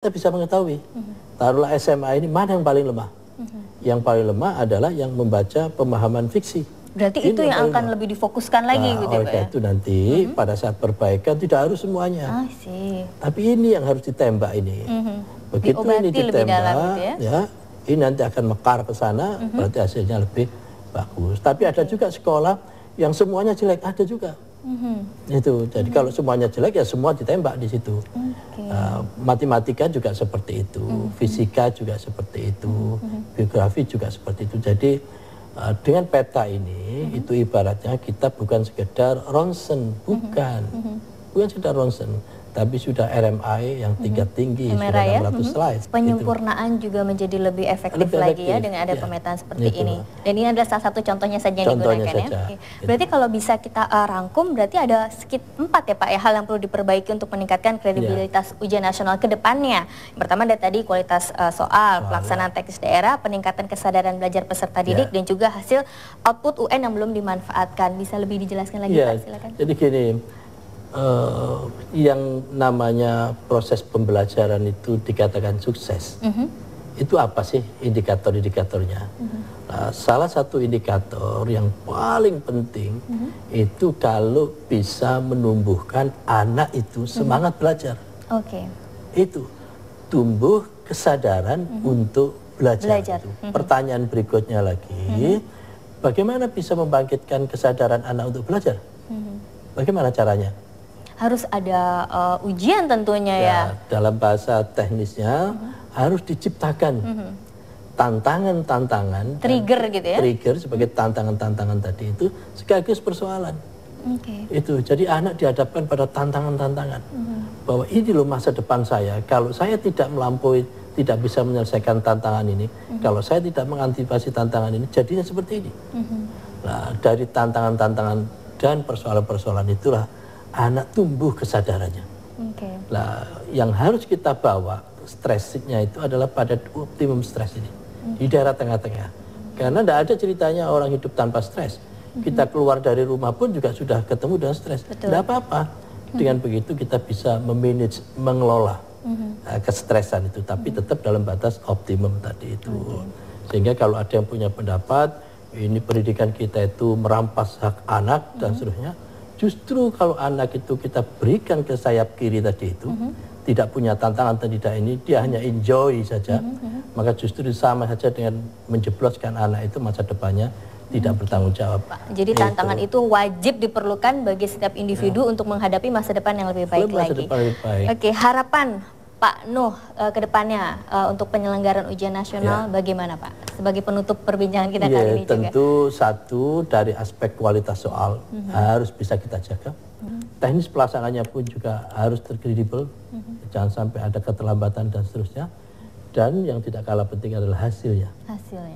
Kita bisa mengetahui, taruhlah SMA ini mana yang paling lemah. Yang paling lemah adalah yang membaca pemahaman fiksi. Berarti ini itu yang akan lebih difokuskan lagi gitu ya Pak ya? Itu nanti pada saat perbaikan tidak harus semuanya. Tapi ini yang harus ditembak ini. Begitu diobati ini ditembak, gitu ya? Ini nanti akan mekar ke sana, berarti hasilnya lebih bagus. Tapi ada juga sekolah yang semuanya jelek, ada juga. Itu jadi kalau semuanya jelek ya semua ditembak di situ. Matematika juga seperti itu, fisika juga seperti itu, biografi juga seperti itu. Jadi dengan peta ini itu ibaratnya kita bukan sekedar ronsen, bukan sekedar ronsen, tapi sudah RMI yang tingkat tinggi, sudah 600 slide. Penyempurnaan juga menjadi lebih efektif lagi ya dengan ada pemetaan seperti ini. Dan ini adalah salah satu contohnya saja yang digunakan ya. Berarti kalau bisa kita rangkum, berarti ada sekitar 4 ya Pak ya hal yang perlu diperbaiki untuk meningkatkan kredibilitas ujian nasional ke depannya. Yang pertama ada tadi kualitas soal, pelaksanaan teknis daerah, peningkatan kesadaran belajar peserta didik, dan juga hasil output UN yang belum dimanfaatkan. Bisa lebih dijelaskan lagi Pak, silakan. Jadi gini, yang namanya proses pembelajaran itu dikatakan sukses. Itu apa sih indikator-indikatornya? Nah, salah satu indikator yang paling penting itu kalau bisa menumbuhkan anak itu semangat belajar. Itu tumbuh kesadaran untuk belajar. Itu. Pertanyaan berikutnya lagi, bagaimana bisa membangkitkan kesadaran anak untuk belajar? Bagaimana caranya? Harus ada ujian tentunya ya. Dalam bahasa teknisnya harus diciptakan tantangan-tantangan. Trigger gitu ya? Trigger sebagai tantangan-tantangan tadi itu sekaligus persoalan. Itu jadi anak dihadapkan pada tantangan-tantangan. Bahwa ini loh masa depan saya. Kalau saya tidak melampaui, tidak bisa menyelesaikan tantangan ini. Kalau saya tidak mengantisipasi tantangan ini, jadinya seperti ini. Nah, dari tantangan-tantangan dan persoalan-persoalan itulah anak tumbuh kesadarannya. Nah, yang harus kita bawa stresnya itu adalah pada optimum stres ini di daerah tengah-tengah. Karena tidak ada ceritanya orang hidup tanpa stres. Kita keluar dari rumah pun juga sudah ketemu dengan stres. Tidak apa-apa. Dengan begitu kita bisa memanage, mengelola kestresan itu, tapi tetap dalam batas optimum tadi itu. Sehingga kalau ada yang punya pendapat ini pendidikan kita itu merampas hak anak dan seterusnya. Justru kalau anak itu kita berikan ke sayap kiri tadi itu, tidak punya tantangan tidak ini, dia hanya enjoy saja, maka justru sama saja dengan menjebloskan anak itu masa depannya tidak bertanggung jawab. Jadi tantangan itu wajib diperlukan bagi setiap individu untuk menghadapi masa depan yang lebih baik lagi. Harapan Pak Nuh ke depannya untuk penyelenggaraan ujian nasional bagaimana Pak? Sebagai penutup perbincangan kita kali ini juga. Tentu satu dari aspek kualitas soal harus bisa kita jaga. Teknis pelaksananya pun juga harus terkredibel. Jangan sampai ada keterlambatan dan seterusnya. Dan yang tidak kalah penting adalah hasilnya.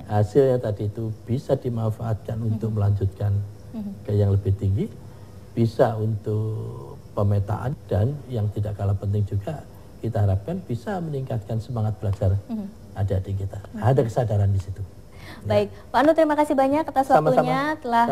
Hasilnya tadi itu bisa dimanfaatkan untuk melanjutkan ke yang lebih tinggi. Bisa untuk pemetaan dan yang tidak kalah penting juga kita harapkan bisa meningkatkan semangat belajar adik-adik kita. Ada kesadaran di situ. Baik, Pak Nuh terima kasih banyak atas waktunya telah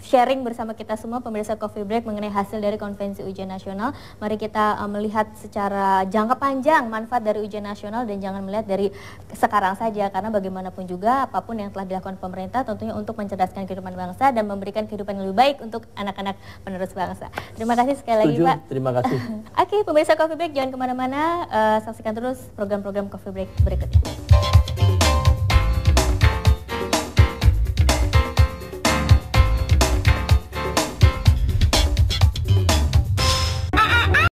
sharing bersama kita semua pemirsa Coffee Break mengenai hasil dari konvensi ujian nasional. Mari kita melihat secara jangka panjang manfaat dari ujian nasional dan jangan melihat dari sekarang saja, karena bagaimanapun juga apapun yang telah dilakukan pemerintah tentunya untuk mencerdaskan kehidupan bangsa dan memberikan kehidupan yang lebih baik untuk anak-anak penerus bangsa. Terima kasih sekali lagi Pak. Terima kasih. Oke, pemirsa Coffee Break jangan kemana-mana, saksikan terus program-program Coffee Break berikutnya.